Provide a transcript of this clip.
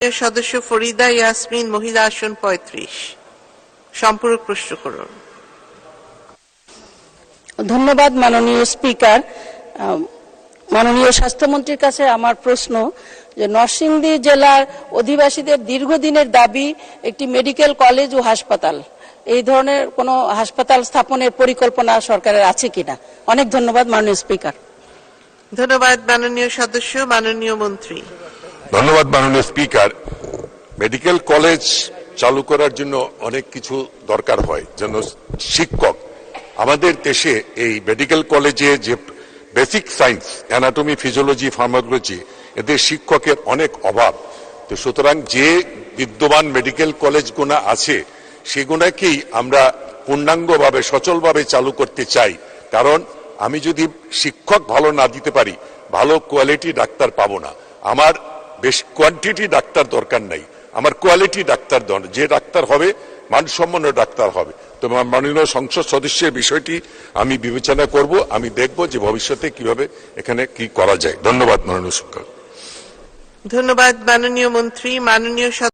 সদস্য ফরিদা ইয়াসমিন, মহিলা আসন 35। সম্পূরক প্রশ্ন করুন। ধন্যবাদ মাননীয় স্পিকার। মাননীয় স্বাস্থ্যমন্ত্রীর কাছে আমার প্রশ্ন যে নরসিংদী জেলার অধিবাসীদের দীর্ঘদিনের দাবি একটি মেডিকেল কলেজ ও হাসপাতাল, এই ধরনের কোনো হাসপাতাল স্থাপনের পরিকল্পনা সরকারের আছে কিনা? অনেক ধন্যবাদ মাননীয় স্পিকার। ধন্যবাদ মাননীয় সদস্য। মাননীয় মন্ত্রী। ধন্যবাদ মাননীয় স্পিকার। মেডিকেল কলেজ চালু করার জন্য অনেক কিছু দরকার হয়, যেন শিক্ষক আমাদের দেশে এই মেডিকেল কলেজে যে basic science, anatomy, physiology, pharmacology, এদের শিক্ষকের অনেক অভাব। তো সুতরাং যে বিদ্যমান মেডিকেল কলেজগুলো আছে সেগুলোকেই আমরা পূর্ণাঙ্গভাবে সচলভাবে চালু করতে চাই। কারণ আমি যদি শিক্ষক ভালো না দিতে পারি, ভালো কোয়ালিটি ডাক্তার পাবো না। আমার বেশ কোয়ান্টিটি ডাক্তার দরকার নাই, আমার কোয়ালিটি ডাক্তার দরকার। যে ডাক্তার হবে মানসম্পন্ন ডাক্তার হবে। তো মাননীয় সংসদ সদস্যের বিষয়টি আমি বিবেচনা করব, আমি দেখব যে ভবিষ্যতে কিভাবে এখানে কি করা যায়। ধন্যবাদ মাননীয় স্পিকার। ধন্যবাদ মাননীয় মন্ত্রী। মাননীয়